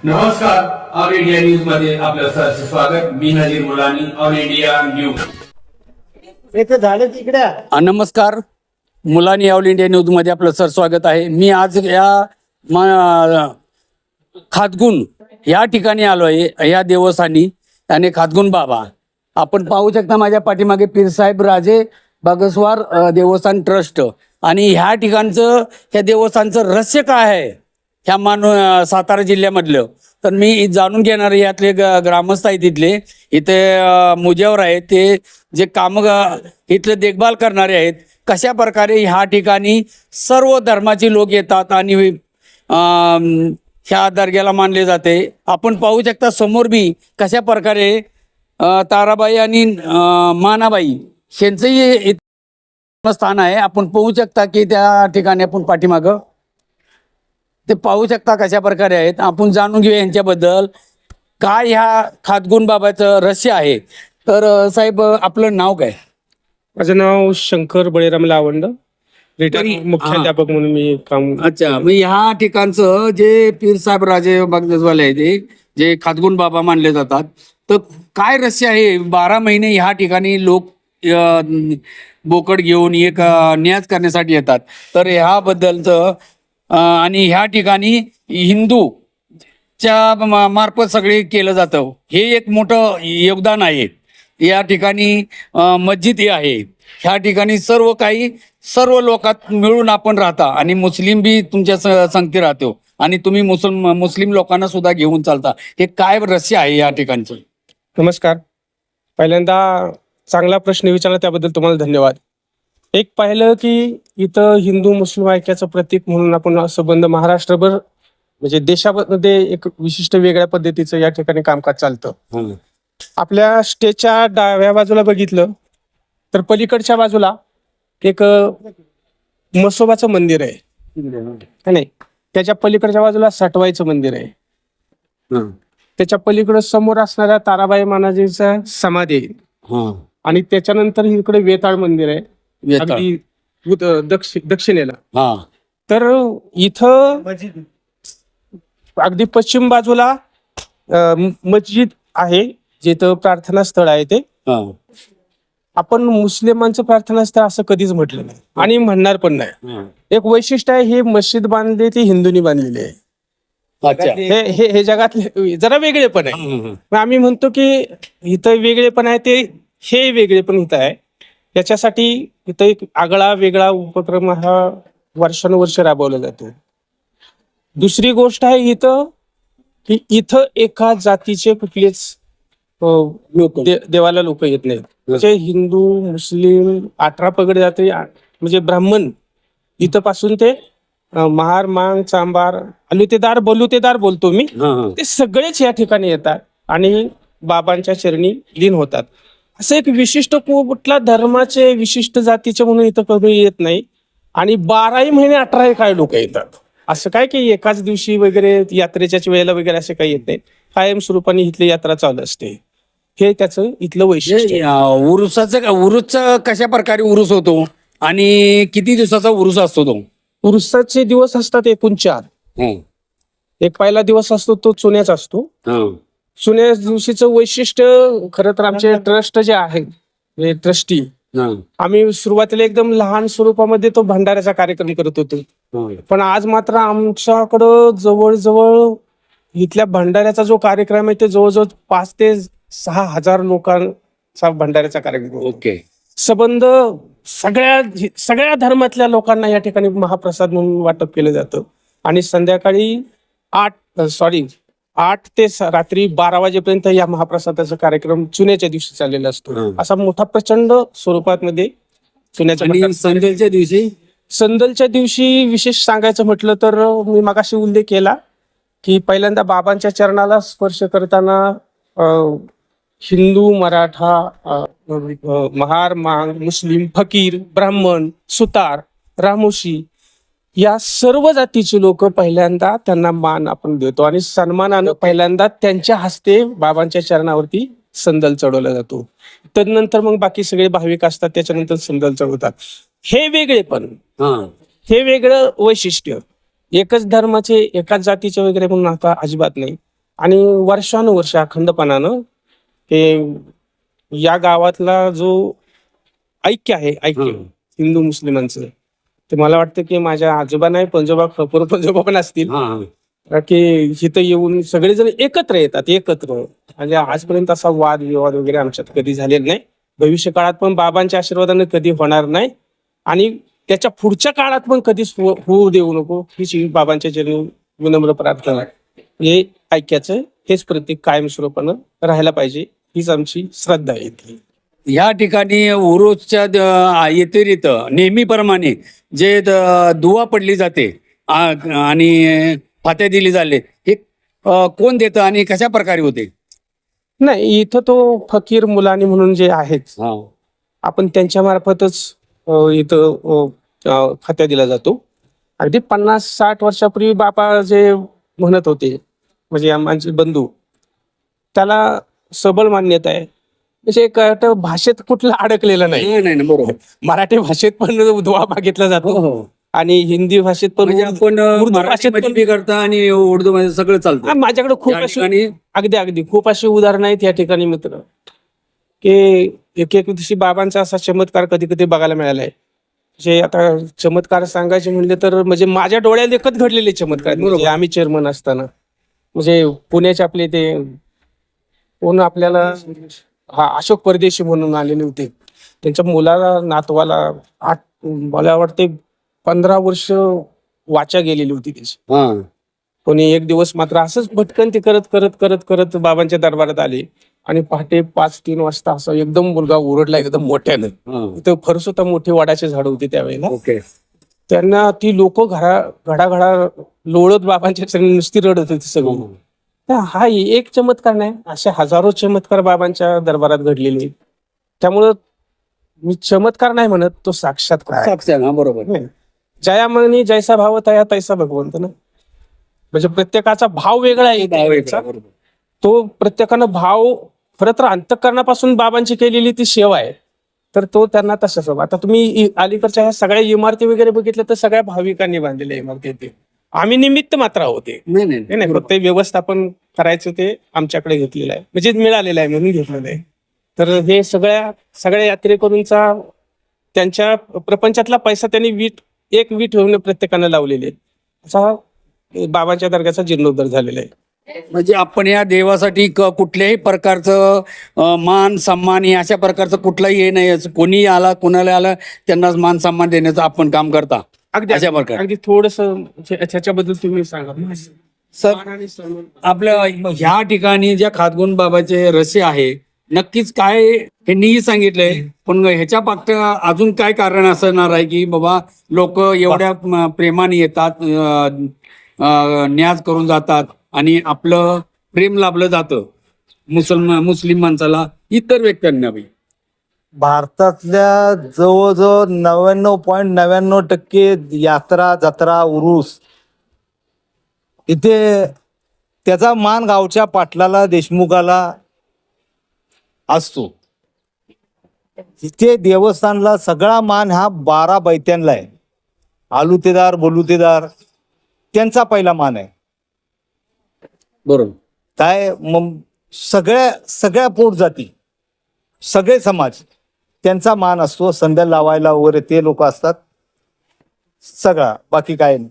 नमस्कार, all India news मध्ये आपलं सहर्ष स्वागत. मी नजीर मुलानी, ऑल इंडिया न्यूज. नमस्कार, मुलानी ऑल इंडिया न्यूज मध्ये आपलं सर स्वागत आहे. मी आज या खातगुण या ठिकाणी आलो आहे. या देवस्थानी आणि खातगुण बाबा आपण पाहू शकता. माझ्या पाठीमागे पीरसाहेब राजे बागसवार देवस्थान ट्रस्ट. आणि ह्या ठिकाणचं ह्या देवस्थानचं रहस्य काय आहे ह्या सातारा जिल्ह्यामधलं, तर मी जाणून घेणार. यातले ग्रामस्थ आहेत इथले, इथे मुजेवर आहेत ते, जे इथले देखभाल करणारे आहेत. कशा प्रकारे ह्या ठिकाणी सर्व धर्माचे लोक येतात आणि ह्या दर्ग्याला मानले जाते. आपण पाहू शकता समोर बी कशा प्रकारे ताराबाई आणि मानाबाई यांचंही स्थान आहे. आपण पाहू शकता की त्या ठिकाणी आपण पाठीमागं ते पाहू शकता कशा प्रकारे आहेत. आपण जाणून घेऊया यांच्याबद्दल काय ह्या खातगुण बाबाचं रहस्य आहे. तर साहेब, आपलं नाव काय? माझं नाव शंकर बळीराम लावंड, रिटायर्ड मुख्याध्यापक म्हणून मी काम. अच्छा, मग ह्या ठिकाणचं जे पीरसाहेब राजे बागदेसवाले आहे ते जे खातगुण बाबा मानले जातात, तर काय रहस्य आहे? 12 महिने ह्या ठिकाणी लोक बोकड घेऊन एक न्याज करण्यासाठी येतात. तर ह्याबद्दलचं आणि ह्या ठिकाणी हिंदूच्या मार्फत सगळे केलं जातं. हे एक मोठं योगदान आहे. या ठिकाणी मस्जिद आहे. ह्या ठिकाणी सर्व लोकात मिळून आपण राहता आणि मुस्लिम बी तुमच्या संगती राहतो आणि तुम्ही मुस्लिम लोकांना सुद्धा घेऊन चालता. हे काय रहस्य आहे या ठिकाणचं? नमस्कार. पहिल्यांदा चांगला प्रश्न विचारला त्याबद्दल तुम्हाला धन्यवाद. एक पाहिलं की इथं हिंदू मुस्लिम ऐक्याचं प्रतीक म्हणून आपण संबंध महाराष्ट्रभर म्हणजे देशामध्ये एक विशिष्ट वेगळ्या पद्धतीचं या ठिकाणी कामकाज चालतं. आपल्या स्टेजच्या डाव्या बाजूला बघितलं तर पलीकडच्या बाजूला एक मसोबाचं मंदिर आहे, नाही त्याच्या पलीकडच्या बाजूला साठवाईचं मंदिर आहे. त्याच्या पलीकडे समोर असणाऱ्या ताराबाई मानाजीचा समाधी आहे आणि त्याच्यानंतर इकडे वेताळ मंदिर आहे अगदी दक्षिणेला. तर इथं अगदी पश्चिम बाजूला मस्जिद आहे, जिथं प्रार्थना स्थळ आहे. ते आपण मुस्लिमांचं प्रार्थना स्थळ असं कधीच म्हटलं नाही आणि म्हणणार पण नाही. एक वैशिष्ट्य आहे, हे मस्जिद बांधली ती हिंदूंनी बांधलेली आहे. हे जगातले जरा वेगळे पण आहे. आम्ही म्हणतो की इथं वेगळे पण आहे, ते हे वेगळे पण इथं आहे. याच्यासाठी इथं एक आगळा वेगळा उपक्रम हा वर्षानुवर्ष राबवला जातो. दुसरी गोष्ट आहे इथं की इथं एका जातीचे कुठलेच देवाला लोक येत नाहीत. म्हणजे हिंदू मुस्लिम 18 पगड जाती म्हणजे ब्राह्मण इथं पासून ते महार मांग चांबार अलुतेदार बलुतेदार बोलतो मी, ते सगळेच या ठिकाणी येतात आणि बाबांच्या चरणी लीन होतात. असं एक विशिष्ट कुठला धर्माचे विशिष्ट जातीचे म्हणून इथं कधी येत नाही. आणि 12 महिने 18 काय लोक येतात. असं काय की एकाच दिवशी वगैरे यात्रेच्याच वेळेला वगैरे असं काही येत नाही. कायम स्वरूपाने इथली यात्रा चालू असते. हे त्याचं इथलं वैशिष्ट्य. उरुसचा कशा प्रकारे उरुस होतो आणि किती दिवसाचा उरुस असतो तो? उरुसाचे दिवस असतात एकूण 4. एक पहिला दिवस असतो तो चुन्याचा असतो. चुन्या दिवशीचं वैशिष्ट्य खरं तर आमचे ट्रस्ट जे आहे ट्रस्टी, आम्ही सुरुवातीला एकदम लहान स्वरूपामध्ये तो भंडाऱ्याचा कार्यक्रम करत होतो. पण आज मात्र आमच्याकडं जवळजवळ इथल्या भंडाऱ्याचा जो कार्यक्रम आहे ते जवळजवळ 5 ते 6 हजार लोकांचा भंडाऱ्याचा कार्यक्रम. ओके. संबंध सगळ्या धर्मातल्या लोकांना या ठिकाणी महाप्रसाद म्हणून वाटप केलं जातं. आणि संध्याकाळी 8 ते रात्री 12 वाजेपर्यंत या महाप्रसादाचा कार्यक्रम चुन्याच्या दिवशी चाललेला असतो. असा मोठा प्रचंड स्वरूपात मध्ये चुन्याच्या. संदलच्या दिवशी विशेष सांगायचं म्हटलं तर मी मगाशी उल्लेख केला की पहिल्यांदा बाबांच्या चरणाला स्पर्श करताना हिंदू मराठा महार मांग मुस्लिम फकीर ब्राह्मण सुतार रामोशी या सर्व जातीचे लोक पहिल्यांदा त्यांना मान आपण देतो आणि सन्मानानं पहिल्यांदा त्यांच्या हस्ते बाबांच्या चरणावरती संदल चढवला जातो. तदनंतर मग बाकी सगळे भाविक असतात, त्याच्यानंतर संदल चढवतात. हे वेगळे पण हे वेगळं वैशिष्ट्य. एकच धर्माचे एकाच जातीचे वगैरे म्हणून आता अजिबात नाही. आणि वर्षानुवर्ष अखंडपणानं ते या गावातला जो ऐक्य आहे, ऐक्य हिंदू मुस्लिमांचं, ते मला वाटतं की माझ्या आजोबा नाही, पंजोबा पण असतील, की इथं येऊन सगळेजण एकत्र येतात, एकत्र. म्हणजे आजपर्यंत असा वाद विवाद वगैरे आमच्यात कधी झालेला नाही. भविष्य काळात पण बाबांच्या आशीर्वादाने कधी होणार नाही आणि त्याच्या पुढच्या काळात पण कधीच होऊ देऊ नको हीच बाबांच्या चरणी विनम्र प्रार्थना. हे ऐक्याचं हेच प्रतीक कायमस्वरूपानं राहायला पाहिजे, हीच आमची श्रद्धा आहे. या ठिकाणी उरुसच्या व्यतिरिक्त नेहमीप्रमाणे जे दुवा पडली जाते आणि फात्या दिली जाते, हे कोण देतं आणि कशा प्रकारे होते? नाही, इथं तो फकीर मुलानी म्हणून जे आहेत, आपण त्यांच्या मार्फतच इथं फात्या दिला जातो. अगदी 50-60 वर्षापूर्वी बाबा जे म्हणत होते, म्हणजे आमचे बंधू, त्याला सबळ मान्यता आहे. म्हणजे भाषेत कुठलं अडकलेलं नाही. नाही, बरोबर. मराठी भाषेत पण दुवा मागितला जातो आणि हिंदी भाषेत पण, म्हणजे आपण उर्दू भाषेत पण बी करता आणि उर्दू मध्ये सगळं चालतं. माझ्याकडे खूप या अशी ठिकाणी अगदी खूप अशी उदाहरणं आहेत या ठिकाणी मित्र, की एक दिवशी बाबांचा असा चमत्कार कधी कधी बघायला मिळालाय. म्हणजे आता चमत्कार सांगायचे म्हणले तर म्हणजे माझ्या डोळ्यात देखत घडलेले चमत्कार. म्हणजे आम्ही चेअरमन असताना, म्हणजे पुण्याचे आपले ते कोण आपल्याला अशोक परदेशी म्हणून आलेले होते, त्यांच्या मुलाला नातवाला मला वाटते 15 वर्ष वाचा गेलेली होती त्याची. कोणी एक दिवस मात्र असंच भटकंती करत करत करत करत बाबांच्या दरबारात आले आणि पहाटे 5-3 वाजता असं एकदम मुलगा ओरडला एकदम मोठ्यानं. तिथं खरंच होता, मोठी वडाचे झाड होते त्यावेळेला. त्यांना ती लोक घडाघडा लोळत बाबांच्या चरणी नुसती रडत होती सगळी. हा एक चमत्कार नाही, असे हजारो चमत्कार बाबांच्या दरबारात घडलेले. त्यामुळं मी चमत्कार नाही म्हणत, तो साक्षात्कार. बरोबर. जया म्हणी जैसा भाव तया तैसा भगवंत ना. म्हणजे प्रत्येकाचा भाव वेगळा आहे. तो प्रत्येकानं भाव खरं तर अंतःकरणापासून बाबांची केलेली ती सेवा आहे, तर तो त्यांना तसाच. आता तुम्ही अलीकडच्या ह्या सगळ्या इमारती वगैरे बघितल्या तर सगळ्या भाविकांनी बांधलेल्या इमारती. आम्ही निमित्त मात्र होते. नाही, फक्त व्यवस्थापन करायचं ते आमच्याकडे घेतलेलं आहे, म्हणजे मिळालेलं आहे म्हणून घेतलेलं आहे. तर हे सगळ्या यात्रेकरूंचा त्यांच्या प्रपंचातला पैसा त्यांनी एक वीट होऊन प्रत्येकानं लावलेली आहे. असा बाबांच्या दर्ग्याचा जीर्णोद्धार झालेला आहे. म्हणजे आपण या देवासाठी कुठल्याही प्रकारचं मान सन्मान अशा प्रकारचं कुठलाही हे नाही. कोणी आला कोणाला आला त्यांना मान सन्मान देण्याचं आपण काम करता. अगदी थोडस त्याच्याबद्दल तुम्ही सांगा सर. आपल्या ह्या ठिकाणी ज्या खातगुण बाबाचे रसे आहे, नक्कीच काय हे मीही सांगितलंय, पण ह्याच्या पाठ अजून काय कारण असणार आहे की बाबा लोक एवढ्या प्रेमाने येतात, न्याज करून जातात आणि आपलं प्रेम लाभलं जातं मुस्लिम माणसाला इतर व्यक्तींना बी. भारतातल्या जवळजवळ 99.99% यात्रा जत्रा उरूस इथे त्याचा मान गावच्या पाटलाला देशमुखाला असतो. इथे देवस्थानला सगळा मान हा 12 बैत्यांना आहे. आलुतेदार बोलुतेदार त्यांचा पहिला मान आहे. बरोबर. काय मग सगळ्या पोट जाती सगळे समाज त्यांचा मान असतो. संध्या लावायला वगैरे ते लोक असतात सगळा, बाकी काय नाही.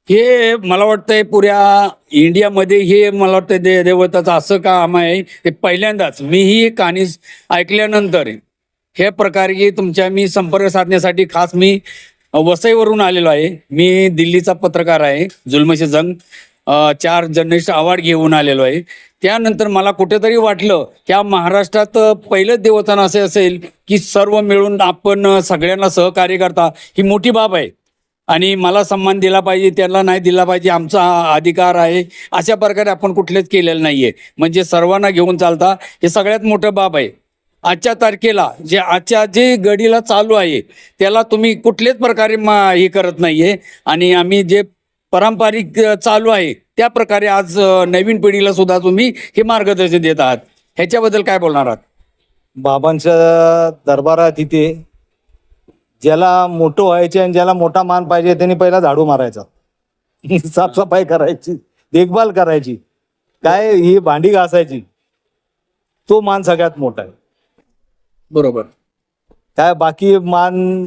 हे मला वाटतंय पुऱ्या इंडियामध्ये हे मला वाटतं देवताचं असं काम आहे, हे पहिल्यांदाच मी ही कहाणी ऐकल्यानंतर हे प्रकारे तुमच्या मी संपर्क साधण्यासाठी खास मी वसईवरून आलेलो आहे. मी दिल्लीचा पत्रकार आहे, जुल्मशे जंग 4 जर्नलिस्ट अवॉर्ड घेऊन आलेलो आहे. त्यानंतर मला कुठेतरी वाटलं त्या महाराष्ट्रात पहिलंच देवस्थान असे असेल की सर्व मिळून आपण सगळ्यांना सहकार्य करता, ही मोठी बाब आहे आणि मला सन्मान दिला पाहिजे, त्याला नाही दिला पाहिजे, आमचा अधिकार आहे, अशा प्रकारे आपण कुठलेच केलेलं नाहीये. म्हणजे सर्वांना घेऊन चालता, हे सगळ्यात मोठं बाब आहे. आजच्या तारखेला आजच्या जे घडीला चालू आहे त्याला तुम्ही कुठल्याच प्रकारे हे करत नाहीये आणि आम्ही जे पारंपरिक चालू आहे त्या प्रकारे आज नवीन पिढीला सुद्धा तुम्ही हे मार्गदर्शन देत आहात. ह्याच्याबद्दल काय बोलणार आहात? बाबांच्या दरबारात इथे ज्याला मोठं व्हायचे आणि ज्याला मोठा मान पाहिजे त्यांनी पहिला झाडू मारायचा, साफसफाई करायची, देखभाल करायची. काय ही भांडी घासायची, तो मान सगळ्यात मोठा आहे. बरोबर. काय बाकी मान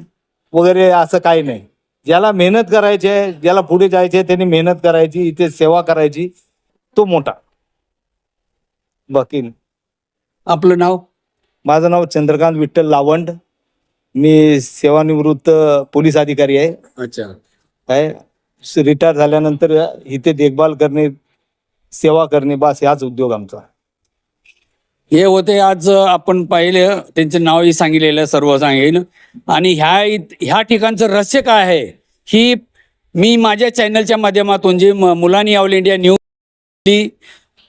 वगैरे असं काही नाही. ज्याला मेहनत करायची आहे, ज्याला पुढे जायचे आहे, त्यांनी मेहनत करायची, इथे सेवा करायची, तो मोठा. बाकी नाही. आपलं नाव? माझं नाव चंद्रकांत विठ्ठल लावंड. मी सेवानिवृत्त पोलीस अधिकारी आहे. अच्छा. काय रिटायर झाल्यानंतर इथे देखभाल करणे, सेवा करणे, बस हाच उद्योग आमचा. हे होते आज आपण पाहिले, त्यांचं नावही सांगितलेलं सर्व सांगेल. आणि ह्या ठिकाणचं रहस्य काय आहे ही मी माझ्या चॅनलच्या माध्यमातून जे मुलानी ऑल इंडिया न्यूज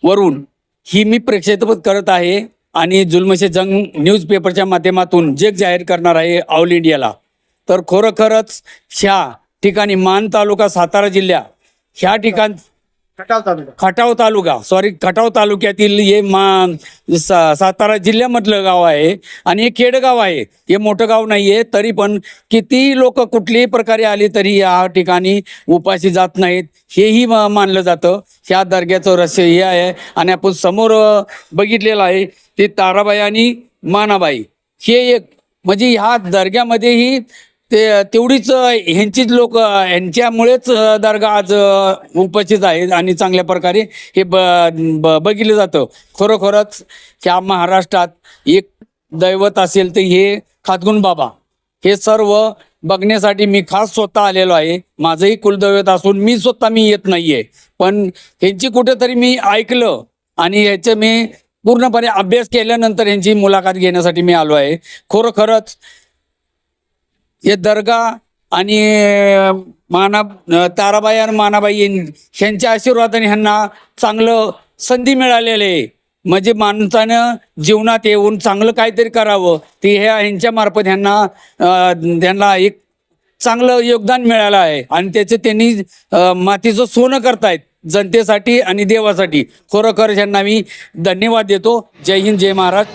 वरून ही मी प्रक्षेपित करत आहे आणि जुलमशे जंग न्यूजपेपरच्या माध्यमातून जग जाहीर करणार आहे ऑल इंडियाला. तर खरोखरच ह्या ठिकाणी मान तालुका सातारा जिल्हा ह्या ठिकाण खटाव तालुक्यातील हे सातारा जिल्ह्यामधलं गाव आहे आणि हे खेडगाव आहे. हे मोठं गाव नाही आहे, तरी पण किती लोक कुठल्याही प्रकारे आली तरी या ठिकाणी उपाशी जात नाहीत, हेही मानलं जातं. ह्या दर्ग्याचं रहस्य हे आहे. आणि आपण समोर बघितलेलं आहे ते ताराबाई आणि मानाबाई, हे एक म्हणजे ह्या दर्ग्यामध्येही तेवढीच ह्यांचीच लोक, ह्यांच्यामुळेच दर्गा आज उपस्थित आहेत आणि चांगल्या प्रकारे हे बघितलं जातं. खरोखरच ह्या महाराष्ट्रात एक दैवत असेल तर हे खातगुण बाबा. हे सर्व बघण्यासाठी मी खास स्वतः आलेलो आहे. माझंही कुलदैवत असून मी स्वतः येत नाहीये, पण ह्यांची कुठेतरी मी ऐकलं आणि ह्याचं मी पूर्णपणे अभ्यास केल्यानंतर यांची मुलाखत घेण्यासाठी मी आलो आहे. खरोखरच हे दर्गा आणि ताराबाई आणि मानाबाई यांच्या आशीर्वादाने ह्यांना चांगलं संधी मिळालेली आहे. म्हणजे माणसानं जीवनात येऊन चांगलं काहीतरी करावं ते ह्यांच्या मार्फत त्यांना एक चांगलं योगदान मिळालं आहे आणि त्याचे त्यांनी मातीचं सोनं करतायत जनतेसाठी आणि देवासाठी. खरोखर ह्यांना मी धन्यवाद देतो. जय हिंद, जय महाराज.